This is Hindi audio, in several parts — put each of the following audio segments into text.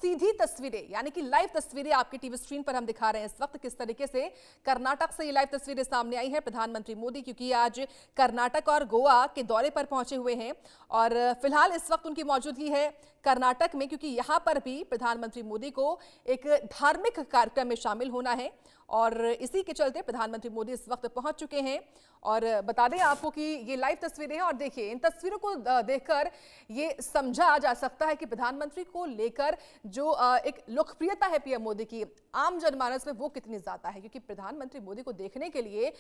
सीधी तस्वीरें यानी कि लाइव तस्वीरें आपके टीवी स्क्रीन पर हम दिखा रहे हैं इस वक्त किस तरीके से कर्नाटक से ये लाइव तस्वीरें सामने आई है प्रधानमंत्री मोदी, क्योंकि आज कर्नाटक और गोवा के दौरे पर पहुंचे हुए हैं और फिलहाल इस वक्त उनकी मौजूदगी है कर्नाटक में, क्योंकि यहां पर भी प्रधानमंत्री मोदी को एक धार्मिक कार्यक्रम में शामिल होना है और इसी के चलते प्रधानमंत्री मोदी इस वक्त पहुंच चुके हैं। और बता दें आपको कि ये लाइव तस्वीरें हैं और देखिए इन तस्वीरों को देखकर ये समझा जा सकता है कि प्रधानमंत्री को लेकर जो एक लोकप्रियता है पीएम मोदी की आम जनमानस में वो कितनी ज्यादा है, क्योंकि प्रधानमंत्री मोदी को देखने के लिए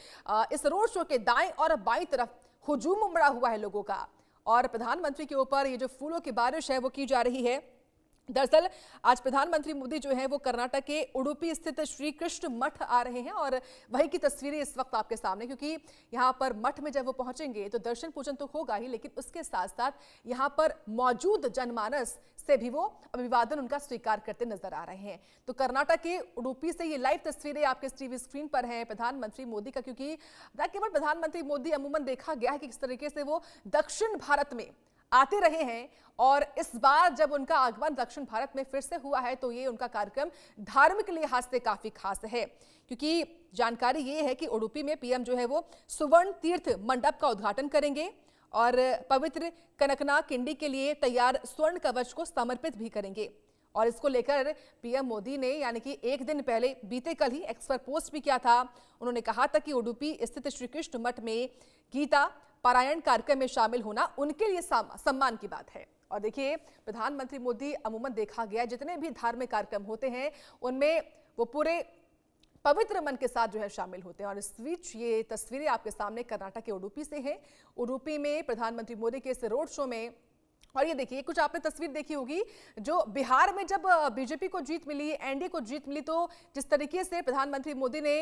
इस रोड शो के दाएं और बाईं तरफ हुजूम उमड़ा हुआ है लोगों का और प्रधानमंत्री के ऊपर ये जो फूलों की बारिश है वो की जा रही है। दरअसल आज प्रधानमंत्री मोदी जो है वो कर्नाटक के उडुपी स्थित श्री कृष्ण मठ आ रहे हैं और वही की तस्वीरें इस वक्त आपके सामने, क्योंकि यहाँ पर मठ में जब वो पहुंचेंगे तो दर्शन पूजन तो होगा ही, लेकिन उसके साथ साथ यहाँ पर मौजूद जनमानस से भी वो अभिवादन उनका स्वीकार करते नजर आ रहे हैं। तो कर्नाटक के उडुपी से ये लाइव तस्वीरें आपके टीवी स्क्रीन पर हैं प्रधानमंत्री मोदी का, क्योंकि न केवल प्रधानमंत्री मोदी अमूमन देखा गया है कि किस तरीके से वो दक्षिण भारत में आते रहे हैं और इस बार जब उनका आगमन दक्षिण भारत में फिर से हुआ है तो ये उनका कार्यक्रम धार्मिक लिहाज से काफी खास है, क्योंकि जानकारी ये है कि उडुपी में पीएम जो है वो सुवर्ण तीर्थ मंडप का उद्घाटन करेंगे और पवित्र कनकना किंडी के लिए तैयार स्वर्ण कवच को समर्पित भी करेंगे। और इसको लेकर पीएम मोदी ने यानी कि एक दिन पहले बीते कल ही एक्स पर पोस्ट भी किया था। उन्होंने कहा था कि उडुपी स्थित श्री कृष्ण मठ में गीता पारायण कार्यक्रम में शामिल होना उनके लिए सम्मान की बात है। और देखिए प्रधानमंत्री मोदी अमूमन देखा गया जितने भी धार्मिक कार्यक्रम होते हैं उनमें वो पूरे पवित्र मन के साथ जो है शामिल होते हैं। और इस बीच ये तस्वीरें आपके सामने कर्नाटक के उडुपी से हैं। उडुपी में प्रधानमंत्री मोदी के इस रोड शो में, और ये देखिए कुछ आपने तस्वीर देखी होगी जो बिहार में जब बीजेपी को जीत मिली, एनडीए को जीत मिली, तो जिस तरीके से प्रधानमंत्री मोदी ने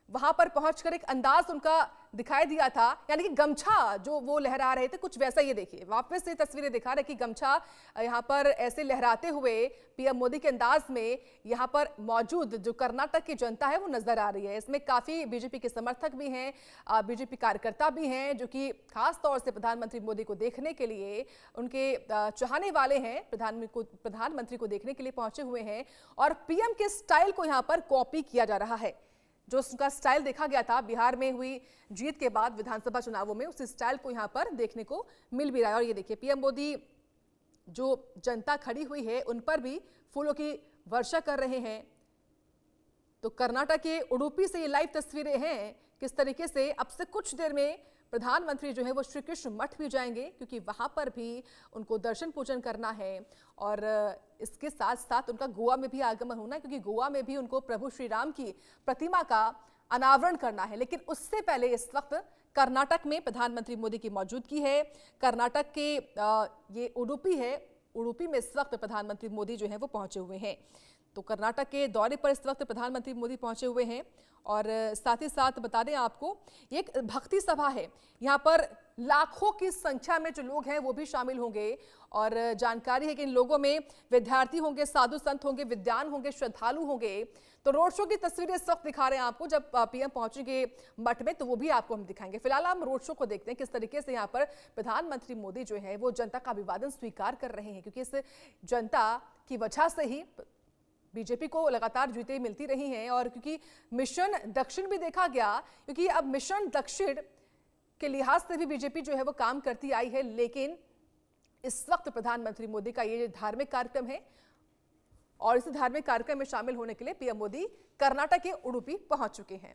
वहां पर पहुंचकर एक अंदाज उनका दिखाई दिया था, यानी कि गमछा जो वो लहरा रहे थे कुछ वैसा। ये देखिए वापस से तस्वीरें दिखा रहे कि गमछा यहां पर ऐसे लहराते हुए पीएम मोदी के अंदाज में यहां पर मौजूद जो कर्नाटक की जनता है वो नजर आ रही है। इसमें काफी बीजेपी के समर्थक भी हैं, बीजेपी कार्यकर्ता भी हैं जो कि खास तौर से प्रधानमंत्री मोदी को देखने के लिए उनके चाहने वाले हैं, प्रधानमंत्री को देखने के लिए पहुंचे हुए हैं और पीएम के स्टाइल को यहाँ पर कॉपी किया जा रहा है। जो उसका स्टाइल देखा गया था बिहार में हुई जीत के बाद विधानसभा चुनावों में, उस स्टाइल को यहां पर देखने को मिल भी रहा है। और ये देखिए पीएम मोदी जो जनता खड़ी हुई है उन पर भी फूलों की वर्षा कर रहे हैं। तो कर्नाटक के उडुपी से ये लाइव तस्वीरें हैं किस तरीके से अब से कुछ देर में प्रधानमंत्री जो है वो श्री कृष्ण मठ भी जाएंगे, क्योंकि वहां पर भी उनको दर्शन पूजन करना है और इसके साथ साथ उनका गोवा में भी आगमन होना है, क्योंकि गोवा में भी उनको प्रभु श्री राम की प्रतिमा का अनावरण करना है। लेकिन उससे पहले इस वक्त कर्नाटक में प्रधानमंत्री मोदी की मौजूदगी है। कर्नाटक के ये उडुपी है, उडुपी में इस वक्त प्रधानमंत्री मोदी जो है वो पहुंचे हुए हैं। तो कर्नाटक के दौरे पर इस वक्त प्रधानमंत्री मोदी पहुंचे हुए हैं और साथ ही साथ बता दें आपको ये एक भक्ति सभा है, यहाँ पर लाखों की संख्या में जो लोग हैं वो भी शामिल होंगे और जानकारी है कि इन लोगों में विद्यार्थी होंगे, साधु संत होंगे, विद्वान होंगे, श्रद्धालु होंगे। तो रोड शो की तस्वीरें इस वक्त दिखा रहे हैं आपको, जब पीएम पहुंचेंगे मठ में तो वो भी आपको हम दिखाएंगे। फिलहाल हम रोड शो को देखते हैं किस तरीके से यहाँ पर प्रधानमंत्री मोदी जो है वो जनता का अभिवादन स्वीकार कर रहे हैं, क्योंकि इस जनता की वजह से ही बीजेपी को लगातार जीतें मिलती रही हैं। और क्योंकि मिशन दक्षिण भी देखा गया, क्योंकि अब मिशन दक्षिण के लिहाज से भी बीजेपी जो है वो काम करती आई है, लेकिन इस वक्त प्रधानमंत्री मोदी का ये धार्मिक कार्यक्रम है और इस धार्मिक कार्यक्रम में शामिल होने के लिए पीएम मोदी कर्नाटक के उडुपी पहुंच चुके हैं।